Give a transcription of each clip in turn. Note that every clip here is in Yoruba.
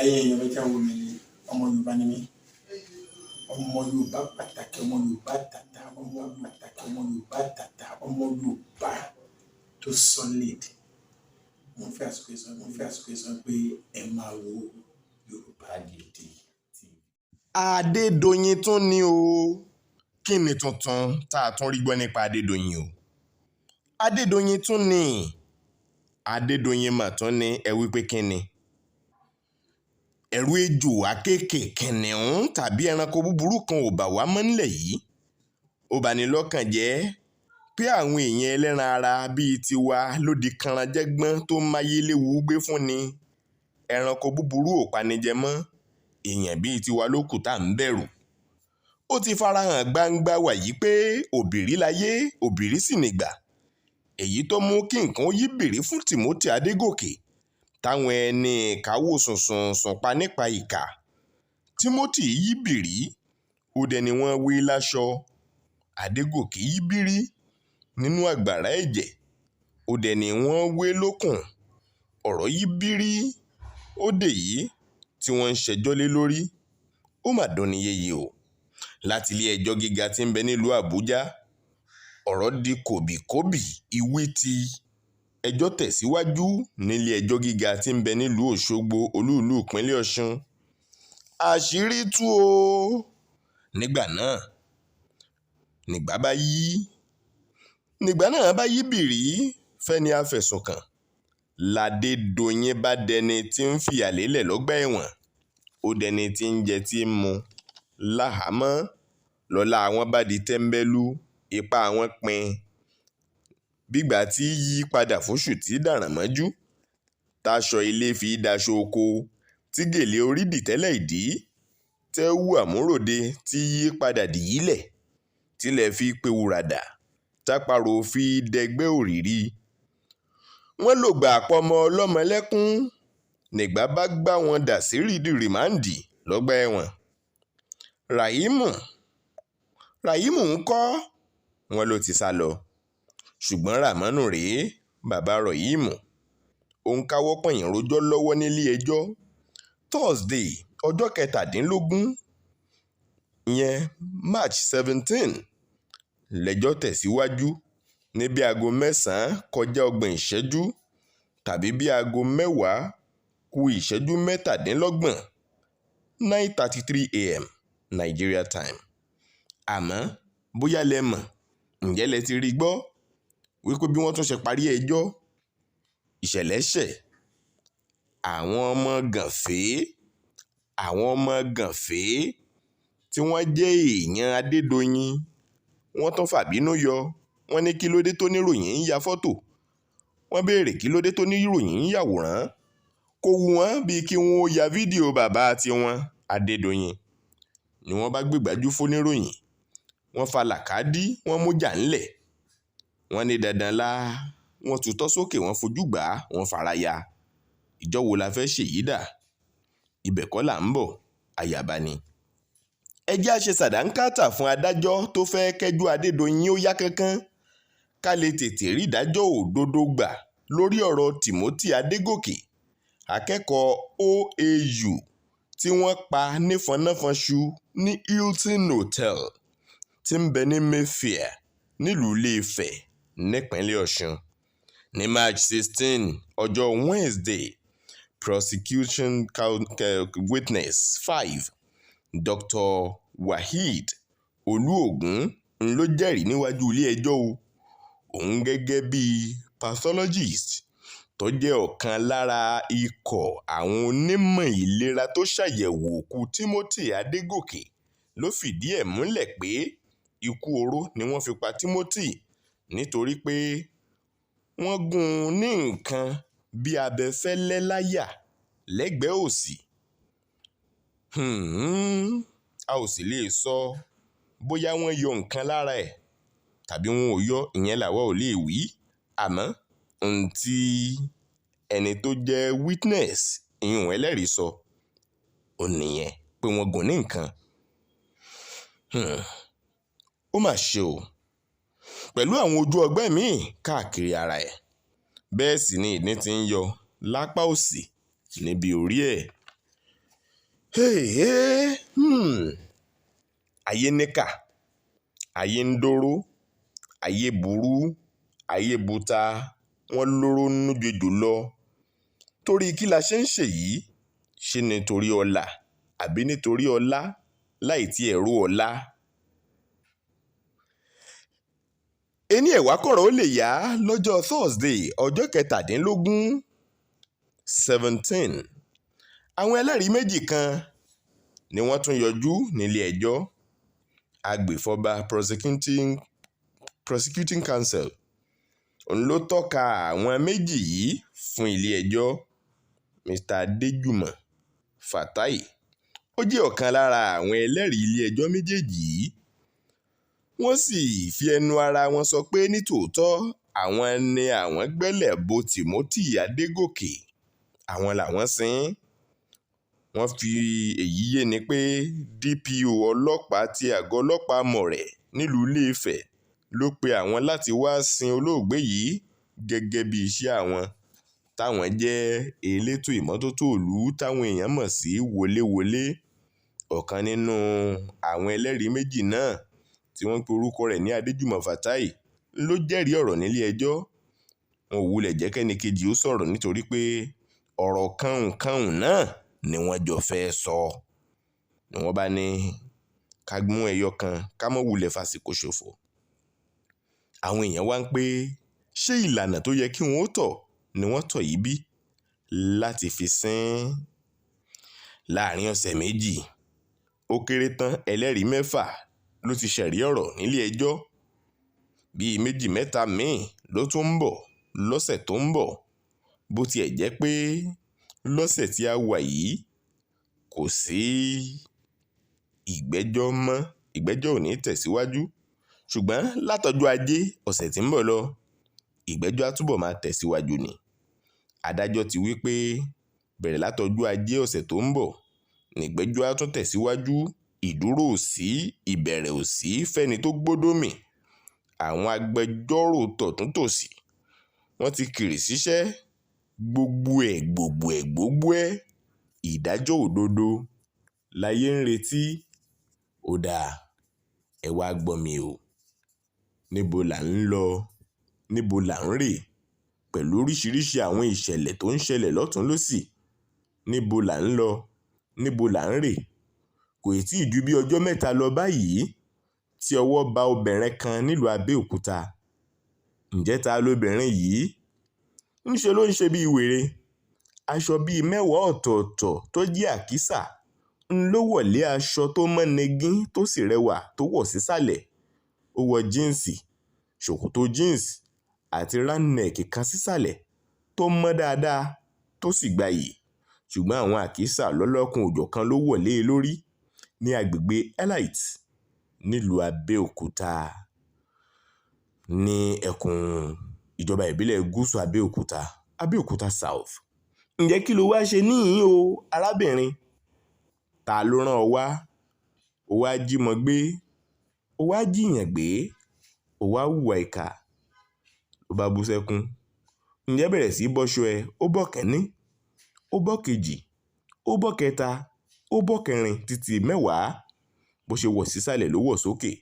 ẹ̀yin èèyàn mi tẹ́ ń wò mí ọmọ Yorùbá ni mí ọmọ Yorùbá pàtàkì ọmọ Yorùbá tàtà ọmọ pàtàkì ọmọ Yorùbá tàtà ọmọ Yorùbá tó solid. mo fẹ́ àsìkò sọ pé ẹ máa wo Yorùbá Gidi TV. Adédoyin tún ní o. Kí ni tuntun tá a tún rí gbọ́ nípa Adédoyin o? Adédoyin tún ní. Adédoyin mà tún ní ẹ wí pé kí ni? Ẹ̀rù ejò àkekèé kìnìún tàbí ẹranko búburú kan ò bà wá mọ́ nílẹ̀ yìí. Ó bani lọ́kàn jẹ́ pé àwọn èèyàn ẹlẹ́ran ara bíi tiwa ló di kanranjẹ́gbọ́n tó máyé léwu gbé fún ni. Ẹranko búburú ò panijẹ mọ́. Èèyàn bíi tiwa ló kù tá à ń bẹ̀rù. Ó ti farahàn gbangba wàyí pé òbìrí láyé òbìrí sì nìgbà. Èyí tó mú kí nǹkan yí bìrí fún Timothy Adégòkè táwọn ẹni ìkáwó sùnsùn pa nípa ìkà. Timothy yí bìrí ó dẹni wọ́n wé láṣọ. Adégòkè yí bìrí nínú àgbàrá ẹ̀jẹ̀ ó dẹni wọ́n wé lókùn. Ọ̀rọ̀ yí bìrí ó dè yìí tí wọ́n ń ṣẹjọ́ lé lórí. Ó mà dùnni yeye o. Láti ilé ẹjọ́ gíga tí ń bẹ nílùú Àbújá, ọ̀rọ̀ di kòbíkòbí ìwé tí ẹjọ́ tẹ̀síwájú nílé ẹjọ́ gíga tí ń bẹ nílùú Òṣogbo olúùlú ìpínlẹ̀ Ọ̀ṣun. Àṣírí tú o. Nígbà náà bá yí bìrí fẹ́ni afẹ̀sùnkàn. Ládédoyin bá dẹni tí ń fìyà lélẹ̀ lọ́gbà ẹ̀wọ̀n. Ó dẹni tí ń jẹ tí ń mu láhàámọ́. Lọ́lá àwọn bá di tẹ́ḿbẹ́lú, ipá àwọn pin. Bígbà tí yí padà fóṣù tí dàrán mọ́jú. Táṣọ ilé fi daṣọ oko. Tí gèlè orí dìtẹ́lẹ̀ ìdí. Tẹ́wù àmúròde tí yí padà dìyílẹ̀. Tílẹ̀ fi pe wùràdà. Táparò fi dẹgbẹ́ òrìrì. Wọ́n lò gbà àpọ̀mọ ọlọ́mọ lẹ́kún. Nígbà bá gbá wọn dà sí rìmáǹdì lọ́gbà ẹ̀wọ̀n. Ràhímù ń kọ́ wọn ló ti sá lọ. Ṣùgbọ́n Ràmọ́nù rèé bàbá Ràhímù. Ó ń káwọ́ pọ̀nyìn rojọ́ lọ́wọ́ nílé ẹjọ́. Thursday ọjọ́ 17 ìyẹn March 17 lẹ́jọ́ tẹ̀síwájú ní bí aago 9:30 tàbí bí aago 10:17 9:33 a.m. Nigeria time. Àmọ́ bóyá lẹ mọ̀ ǹjẹ́ lẹ ti rí gbọ́ wípé bí wọ́n tún ṣe parí ẹjọ́ ìṣẹ̀lẹ̀ ṣẹ̀. Àwọn ọmọ gànfẹ́ tí wọ́n jẹ́ èèyàn Adédoyin wọ́n tún fàbínú yọ. Wọ́n ní kí ló dé tó níròyìn ń ya fọ́tò. Wọ́n béèrè kí ló dé tó níròyìn ń yàwòrán. Kò wù wọ́n bíi kí wọ́n ó ya fídíò bàbá tiwọn Adédoyin ni wọ́n bá gbégbájú fóníròyìn. Wọ́n fa làkàdí wọ́n mú jà ńlẹ̀. Wọ́n ní dandan lá wọ́n tutọ́ sókè wọ́n fojú gbà wọ́n faraya. Ìjọ wo la fẹ́ ṣèyí dà? Ibẹ̀ kọ́ là ń bọ̀ àyàbá ni. Ẹ jẹ́ á ṣe sàdánkátà fún adájọ́ tó fẹ́ kẹ́jọ́ Adédoyin ó yá kánkán ká lè tètè rí ìdájọ́ òdodo gbà lórí ọ̀rọ̀ Timothy Adégòkè akẹ́kọ̀ọ́ OAU tí wọ́n pa nífọ̀nàfọ̀nṣu ní Hilton Hotel tí ń bẹ ní Mayfair nílùú Ilé-Ifẹ̀ nípínlẹ̀ Ọ̀ṣun. Ní March 16 ọjọ́ Wednesday, prosecution witness 5 Dr. Waheed Olúògún ló jẹ́rìí níwájú ilé ẹjọ́ o. Òun gẹ́gẹ́ bíi pathologist tó jẹ́ ọ̀kan lára ikọ̀ àwọn onímọ̀ ìlera tó ṣàyẹ̀wò òkú Timothy Adégòkè ló fìdí ẹ̀ múlẹ̀ pé ikú oró ni wọ́n fi pa Timothy nítorí pé wọ́n gún un ní nǹkan bí abẹfẹ́lẹ́ láyà lẹ́gbẹ̀ẹ́ òsì. A ò sì lè sọ bóyá wọ́n yọ nǹkan lára ẹ̀ tàbí wọn ò yọ, ìyẹn làwa ò lè wí. Àmọ́ ohun tí ẹni tó jẹ́ witness ìyẹn ẹlẹ́rìí sọ ò nìyẹn pé wọ́n gún ní nǹkan. Ó mà ṣe o. Pẹ̀lú àwọn ojú ọgbẹ́ míì káàkiri ara ẹ̀. Bẹ́ẹ̀ sì ni ìdín ti ń yọ lápá òsì níbi orí ẹ̀. ayé níkà, ayé ń dóró, ayé burú, ayé buta, wọ́n lóró nínú jòjò lọ. Torí kí la ṣe ń ṣèyí? Ṣé nítorí ọlà àbí nítorí ọlá láì tí ẹ̀rú ọlá? Ení ẹ̀wá kọ̀rọ̀ ó lè yá lọ́jọ́ Thursday ọjọ́ 17. Àwọn ẹlẹ́rìí méjì kan ni wọ́n tún yọjú nílé ẹjọ́. Agbèfọ́ba prosecuting counsel òun ló tọ́ka àwọn méjì yìí fún ilé ẹjọ́. Mr. Adéjùmọ̀ Fatai ó jẹ́ ọ̀kan lára àwọn ẹlẹ́rìí ilé ẹjọ́ méjèèjì yìí. Wọ́n sì fi ẹnu ara wọn sọ pé nítòótọ́ àwọn ni àwọn gbẹ́lẹ̀ bo Timothy Adégòkè, àwọn làwọn sìn. Wọ́n fi èyí yé ni pé DPO ọlọ́pàá ti àgọ́ ọlọ́pàá Mọ̀rẹ̀ nílùú Ilé-Ifẹ̀ ló pe àwọn láti wá sin olóògbé yìí gẹ́gẹ́ bí iṣẹ́ àwọn, táwọn jẹ́ elétò ìmọ́tótó ìlú táwọn èèyàn mọ̀ sí wọléwọlé. Ọ̀kan nínú àwọn ẹlẹ́rìí méjì náà tí wọ́n pe orúkọ rẹ̀ ní Adéjùmọ̀ Fatai ló jẹ́rìí ọ̀rọ̀ nílé ẹjọ́. Wọn ò wulẹ̀ jẹ́ kẹ́ni kejì ó sọ̀rọ̀ nítorí pé ọ̀rọ̀ kàùnkàùn náà ni wọ́n jọ fẹ́ sọ. Ni wọ́n bá ní ká mú ẹyọ kan ká mọ́ wulẹ̀ fàsìkò ṣòfò. Àwọn èèyàn wá ń pé ṣé ìlànà tó yẹ kí wọ́n ó tọ̀ ni wọ́n tọ̀ yìí bí láti fi sin láàrin ọ̀sẹ̀ méjì. Ó kéré tán ẹlẹ́rìí 6 ló ti ṣẹ̀rí ọ̀rọ̀ nílé ẹjọ́. Bíi 2-3 míì ló tún ń bọ̀ lọ́sẹ̀ tó ń bọ̀. Bó tiẹ̀ jẹ́ pé lọ́sẹ̀ tí a wà yìí kò sí ìgbẹ́jọ́ mọ́, ìgbẹ́jọ́ ò ní tẹ̀síwájú. Ṣùgbọ́n látọjọ́ Ajé ọ̀sẹ̀ tí ń bọ̀ lọ, ìgbẹ́jọ́ á túbọ̀ máa tẹ̀síwájú ni. Adájọ́ ti wí pé bẹ̀rẹ̀ látọjọ́ Ajé ọ̀sẹ̀ tó ń bọ̀ nígbẹ́jọ́ á tún tẹ̀síwájú. Ìdúró ò sí, ìbẹ̀rẹ̀ ò sí fẹ́ni tó gbódòmì. Àwọn agbẹjọ́rò tọ̀túntòsì wọ́n ti kìrì síṣẹ́. Gbogbo ẹ̀ ìdájọ́ òdodo láyé ń retí. Ó dáa, ẹ wá gbọ́ mi o. Níbo là ń lọ? Níbo là ń rè? Pẹ̀lú oríṣiríṣi àwọn ìṣẹ̀lẹ̀ tó ń ṣẹlẹ̀ lọ́tùn lósì. Níbo là ń lọ? Níbo là ń rè? Kò tí ì ju bí ọjọ́ 3 lọ báyìí tí ọwọ́ ba obìnrin kan nílùú Abẹ́òkúta. Ǹjẹ́ ta lóbìnrin yìí? Ńṣe ló ń ṣe bí wèrè. Aṣọ bíi 10 ọ̀tọ̀ọ̀tọ̀ tó jẹ́ àkísà ló wọ̀lé aṣọ tó mọ́ negín tó sì rẹwà tó wọ̀ sísàlẹ̀. Ó wọ jíǹsì, ṣòkòtò jíǹsì àti ránẹ̀kì kan sísàlẹ̀ tó mọ́ dáadáa tó sì gbayì. Ṣùgbọ́n àwọn àkísà lọ́lọ́kun òjọ̀kan ló wọ̀lé lórí ní agbègbè Elite nílùú Abẹ́òkúta ní ẹkùn ìjọba ìbílẹ̀ Gúúsù Abẹ́òkúta South. Ǹjẹ́ kí ló wá ṣe níhìn o arábìnrin? Ta ló rán ọ wá? Ó wá jímọ gbé, ó wá jíyàn gbé, ó wá hùwà ìkà, ó bá bú sẹ́kún. Ǹjẹ́ bẹ̀rẹ̀ sí bọ́ṣọ ẹ, ó bọ́ kẹ́ni, ó bọ́ kejì, ó bọ́ kẹta, ó bọ́ kẹrin títí 10. Bó ṣe wọ̀ sísàlẹ̀ ló wọ̀ sókè.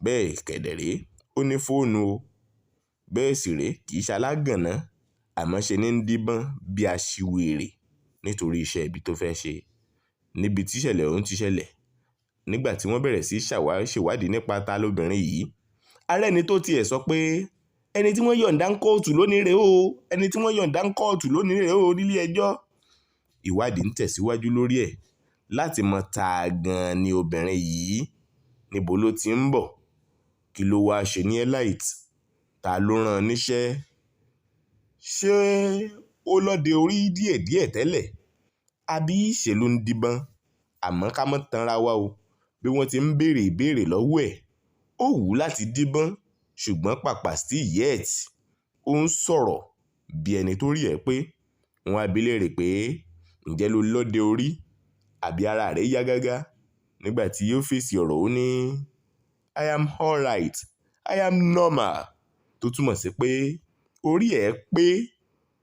Bẹ́ẹ̀ kẹ̀dẹ̀rẹ́ ó ní fóònù o. Bẹ́ẹ̀ sì rèé kì í ṣalágànná, àmọ́ ṣe ní ń díbọ́n bí aṣiwèrè nítorí iṣẹ́ ibi tó fẹ́ ṣe. Níbi tí ìṣẹ̀lẹ̀ ọ̀hún ti ṣẹlẹ̀, nígbà tí wọ́n bẹ̀rẹ̀ sí ṣèwádìí nípa ta lóbìnrin yìí, arẹ́ni tó tiẹ̀ sọ pé ẹni tí wọ́n yọ̀ǹda ń kóòtù lónìí rèé o, ẹni tí wọ́n yọ̀ǹda ń kóòtù lónìí rèé o nílé ẹjọ́. Ìwádìí ń tẹ̀síwájú lórí ẹ̀ láti mọ ta gan-an ni obìnrin yìí, níbo ló ti ń bọ̀, kí ló wá ṣe ní Elite, ta ló rán níṣẹ́. Ṣé ó lọ́dẹ orí díẹ̀díẹ̀ tẹ́lẹ̀ àbí ṣe ló ń díbọ́n? Àmọ́ ká mọ́ tanra wa o, bí wọ́n ti ń béèrè ìbéèrè lọ́wọ́ ẹ̀, ó wù ú láti díbọ́n, ṣùgbọ́n pàpà sí yet ó ń sọ̀rọ̀ bí ẹni tó rí ẹ̀ pé. Wọ́n á bi léèrè pé ǹjẹ́ ló lọ́dẹ orí àbí ara rẹ̀ yá gágá? Nígbà tí yóò fèsì ọ̀rọ̀ ó ní I am alright, I am normal, tó túmọ̀ sí pé orí ẹ̀ pé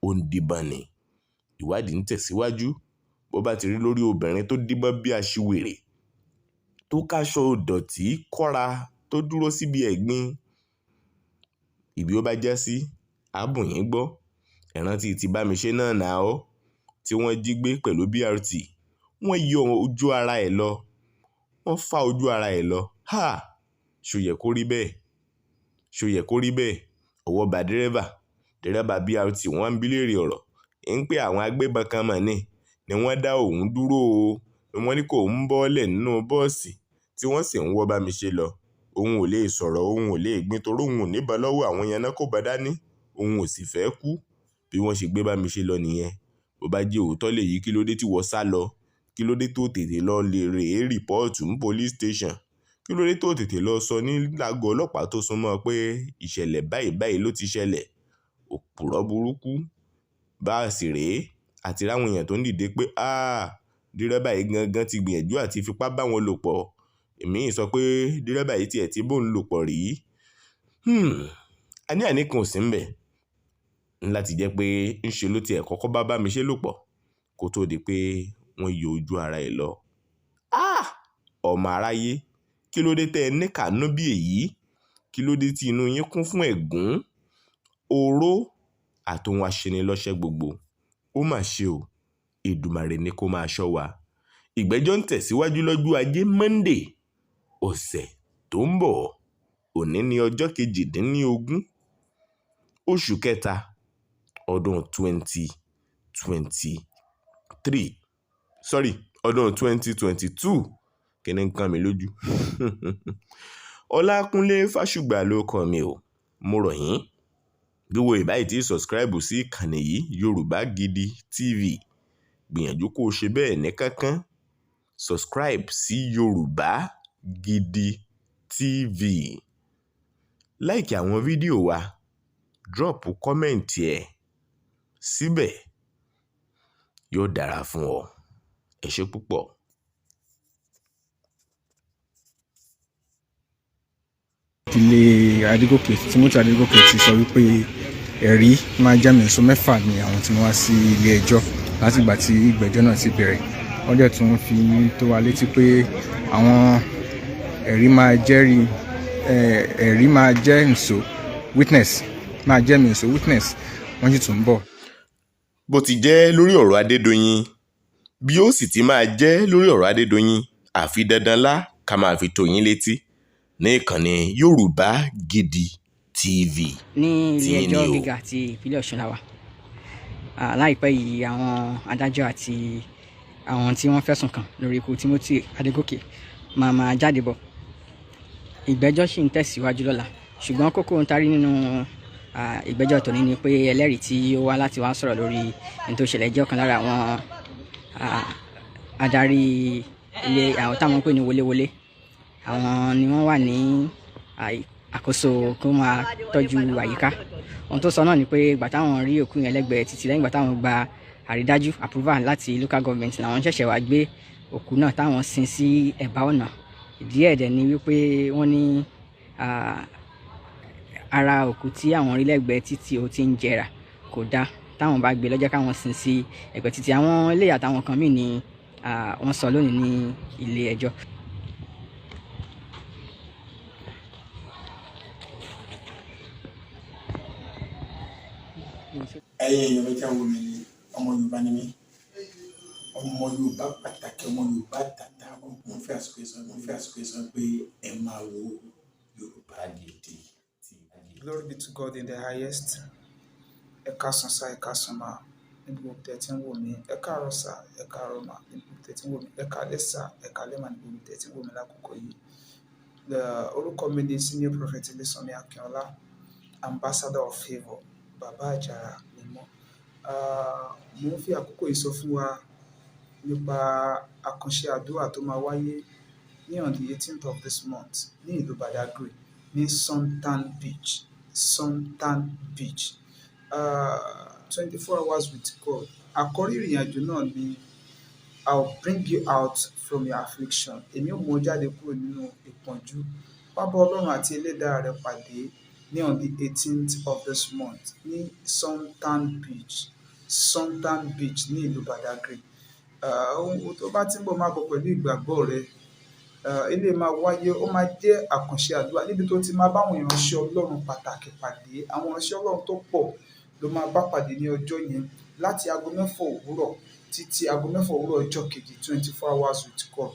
ó ń díbọ́n ni. Ìwádìí ń tẹ̀síwájú bó bá ti rí lórí obìnrin tó díbọ́n bí aṣiwèrè tó káṣọ ìdọ̀tí kọ́ra tó dúró síbi ẹ̀gbin, ibi ó bá já sí àbùn yín gbọ́. Ìrántí ti Bámiṣé náà nà ó tí wọ́n jí gbé pẹ̀lú BRT. Wọ́n yọ ojú ara ẹ̀ lọ, wọ́n fá ojú ara ẹ̀ lọ. Ṣó yẹ kó rí bẹ́ẹ̀? Ṣó yẹ kó rí bẹ́ẹ̀? Ọwọ́ bá dẹ́rẹ́bà BRT wọ́n ń bi léèrè ọ̀rọ̀. ń pé àwọn agbébọn kan mọ̀ ni wọ́n dá òun dúró o. Wọ́n ní kó ń bọ́lẹ̀ nínú bọ́ọ̀sì tí wọ́n sì ń wọ́ Bámiṣé lọ. Òun ò lè sọ̀rọ̀, òun ò lè gbin torí òun ò níbọn lọ́wọ́, àwọn yẹn náà kò bá dání. Òun ò sì fẹ́ kú. Bí wọ́n ṣe gbé Bámiṣé lọ nìyẹn. Bó bá jẹ́ òótọ́ lèyí, kí ló dé tí wọ́n sá lọ? Kí ló dé tó tètè lọ lè rèé rìpọ́ọ̀tù ní police station? Kí ló dé tó tètè lọ sọ ní lágọ̀ọ́ ọlọ́pàá tó súnmọ́ pé ìṣẹ̀lẹ̀ báyìí ló ti ṣẹlẹ̀? Òpùrọ́ burúkú. Bá a sì rèé àti ráwọn èèyàn tó ń dìde pé dírẹ́bà yìí gangan ti gbìyànjú àti fipá bá wọn lò pọ̀. Èmi sọ pé dírẹ́bà yìí tiẹ̀ ti bóun lò pọ̀ rí. Àní kan ò sí ń bẹ̀. Láti jẹ́ pé ń ṣe ló tiẹ̀ kọ́kọ́ bá Bámiṣé lò pọ̀ kó tó di pé wọ́n yọ ojú ara ẹ̀ lọ. Ọmọ aráyé, kí ló dé tẹ́ ẹ ní kàánú bí èyí? Kí ló dé tí inú yín kún fún ẹ̀gún, oró àtohun aṣenilọ́ṣẹ́ gbogbo? Ó mà ṣe o, Èdùmàrè ni kó máa ṣọ́ wa. Ìgbẹ́jọ́ ń tẹ̀síwájú lọ́jọ́ Ajé Monday ọ̀sẹ̀ tó ń bọ̀. Òní ni ọjọ́ 18 oṣù kẹta ọdún 2022. Kí ni ń kàn mí lójú? Ọlákúnlé Fásùgbà ló kọ mi o. Mo rọ̀ yín, bí wo ìbáyìí tí subscribe sí ìkànnì yìí Yorùbá Gidi TV, gbìyànjú kó o ṣe bẹ́ẹ̀ ní kánkán. Subscribe sí Yorùbá Gidi TV. Like àwọn fídíò wa, drop comment ẹ̀ síbẹ̀, yóò dára fún ọ. Ẹ ṣé púpọ̀. Ilé Adégòkè, Timothy Adégòkè ti sọ wípé ẹ̀rí máa jẹ́mìísọ 6 ni àwọn tí wọ́n wá sí ilé ẹjọ́ láti ìgbà tí ìgbẹ́jọ́ náà ti bẹ̀rẹ̀. Wọ́n dẹ̀ tún fi tó wa létí pé àwọn ẹ̀rí máa jẹ́mìísọ witness wọ́n sì tún ń bọ̀. Bó ti jẹ́ lórí ọ̀rọ̀ Adédoyin, bí ó sì ti máa jẹ́ lórí ọ̀rọ̀ Adédoyin, àfi dandan lá ká máa fi tó yín létí ní ìkànnì Yorùbá Gidi TV. Ní ilé ẹjọ́ gíga ti ìpínlẹ̀ Ọ̀ṣun la wà. Láìpẹ́ yìí àwọn adájọ́ àti àwọn tí wọ́n fẹ̀sùn kàn lórí ikú Timothy Adégòkè máa jáde bọ̀. Ìgbẹ́jọ́ sì ń tẹ̀síwájú lọ́la, ṣùgbọ́n kókó ń tarí nínú ìgbẹ́jọ́ tòní ni pé ẹlẹ́rìí tí ó wá láti wá sọ̀rọ̀ lórí ní tó ṣẹlẹ̀ jẹ́ ọ̀kan lára àwọn adarí ilé àwọn táwọn ń pè ní wọléwọlé. Àwọn ni wọ́n wà ní àkóso kó máa tọ́jú àyíká. Ohun tó sọ náà ni pé ìgbà táwọn rí òkú yẹn lẹ́gbẹ̀ẹ́ títí lẹ́yìn ìgbà táwọn gba àrídájú approval láti local government làwọn ṣẹ̀ṣẹ̀ wá gbé òkú náà táwọn sin sí ẹ̀bá ọ̀nà. Ìdí ẹ̀dẹ̀ ni wípé wọ́n ní ara òkú tí àwọn rí lẹ́gbẹ̀ẹ́ títí ó ti ń jẹrà kò dá, táwọn bá gbé lọ́jọ́ káwọn sin sí ẹ̀gbẹ́ títí. Àwọn eléyà àtàwọn kan míì ni wọ́n sọ lónìí ní ilé ẹjọ́. Ẹ̀yin èèyàn mi tẹ́ ń wò mí ní ọmọ Yorùbá ni mí, ọmọ Yorùbá pàtàkì, ọmọ Yorùbá tàtà. Mo fẹ́ àsìkò sọ pé ẹ máa wo Yorùbá Gidi TV. Glory be to God in the highest. Ẹ káàsán sá, ẹ káàsán mà, níbi gbogbo tẹ́ tí ń wò mí. Ẹ káàárọ̀ sá, ẹ káàárọ̀ mà, níbi gbogbo tẹ́ tí ń wò mí. Ẹ káalẹ́ sá, ẹ káalẹ́ mà, níbi gbogbo tẹ́ tí ń wò mí lákòókò yìí. Orúkọ mi ni Senior Prophet Ilésànmí Akínọlá, Ambassador of Favour, Bàbá Àjàrà mímọ́. Mo ń fi àkókò yìí sọ fún wa nípa àkànṣe àdúrà tó máa wáyé ní on the 18th of this month ní ìlú Badagry ní Suntan Beach. 24 hours with God. Àkórí ìrìn àjò náà ni I'll bring you out from your affliction. Èmi ò mú ọ jáde kúrò nínú ìpọ́njú. Wá bá Ọlọ́run àti Ẹlẹ́dàá rẹ pàdé ní on the 18th of this month ní Suntan Beach ní ìlú Badagry. ohun tó bá ti ń bọ̀ máa bọ̀ pẹ̀lú ìgbàgbọ́ rẹ. Ilé máa wáyé, ó máa jẹ́ àkànṣe àdúrà níbi tó ti máa bá àwọn ìránṣẹ́ Ọlọ́run pàtàkì pàdé. Àwọn ìránṣẹ́ Ọlọ́run tó pọ̀ ló máa bá pàdé ní ọjọ́ yẹn láti aago 6 òwúrọ̀ títí aago 6 òwúrọ̀ ọjọ́ kejì 24 hours with God.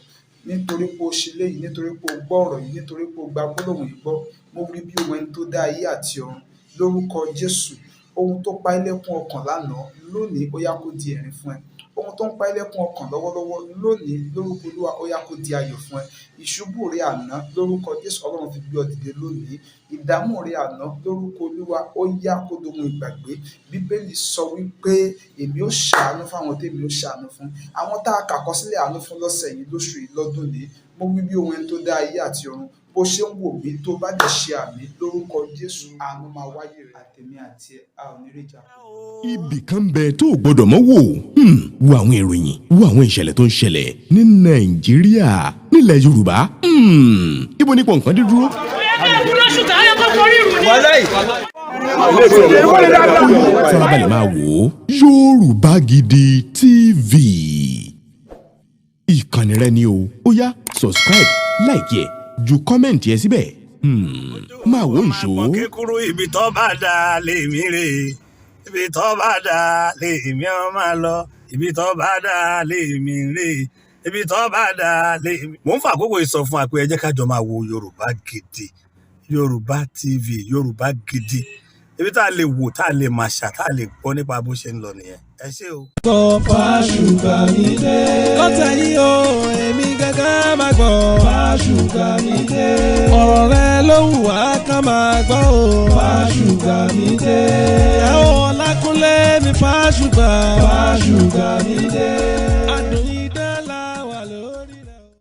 Nítorí pé o ṣe léyìí, nítorí pé o gbọ́ ọ̀rọ̀ yìí, nítorí pé o gba gbólóhùn yìí gbọ́, mo rí bí ohun ẹni tó dá ayé àti ọ̀run lórúkọ Jésù. Ohun tó pa ẹ́ lẹ́kún ọkàn lánàá lónìí ó yá kó di ẹ̀rín fún ẹ. Ohun tó ń pa ẹ́ lẹ́kún ọkàn lọ́wọ́lọ́wọ́ lónìí lórúkọ Olúwa ó yá kó di ayọ̀ fún ẹ. Ìṣubú rẹ àná lórúkọ Jésù Ọlọ́run fi gbé ọ dìde lónìí. Ìdààmú rẹ àná lórúkọ Olúwa ó yá kó dohun ìgbàgbé. Bíbélì sọ wípé èmi ó ṣàánú fún àwọn tèmi ó ṣàánú fún. Àwọn tá a kà kọ sílẹ̀ àánú fún lọ́sẹ̀ yìí, lóṣù yìí, lọ́dún yìí, mo wí bí ohun ẹni tó dá ayé àti ọ̀run bó ṣe ń wò mí tó bá lè ṣe àmì lórúkọ Jésù, àánú máa wáyé rẹ àtèmi àti ẹ, a ò ní rí ìjà. ibì kan bẹ tó o gbọdọ̀ mọ́ wò wo àwọn ìròyìn wo àwọn ìṣẹ̀lẹ̀ tó ń ṣẹlẹ̀ ní Nàìjíríà nílẹ̀ Yorùbá ibo ní pọ̀npọ́n dídúró. farabalẹ̀ máa wò ó Yorùbá Gidi TV ìkànnì rẹ ni o ó yá subscribe like ẹ ju kọ́mẹ̀ntì ẹ síbẹ̀ máa wò ń ṣó. kíkúrú ibi tó bá dá lèmi rè ibi tó bá dá lèmi ọ máa lọ ibi tó bá dá lèmi rè ibi tó bá dá lèmi. mò ń fa àkókò ìsọfún àpò ẹ jẹ́ ká jọ máa wo Yorùbá Gidi Yorùbá TV Yorùbá Gidi ibi tá a lè wò tá a lè máa ṣà tá a lè gbọ́ nípa bó ṣe ń lọ nìyẹn. ẹ ṣé o. sọ Fáṣùgbà mi dé. lọ́tẹ̀ yìí o èmi gángan máa gbọ́. Fáṣùgbà mi dé. ọ̀rọ̀ rẹ ló wù wá ká máa gbọ́ o. Fáṣùgbà mi dé. ìyàwó Ọlákúnlé mi Fáṣùgbà. Fáṣùgbà mi dé.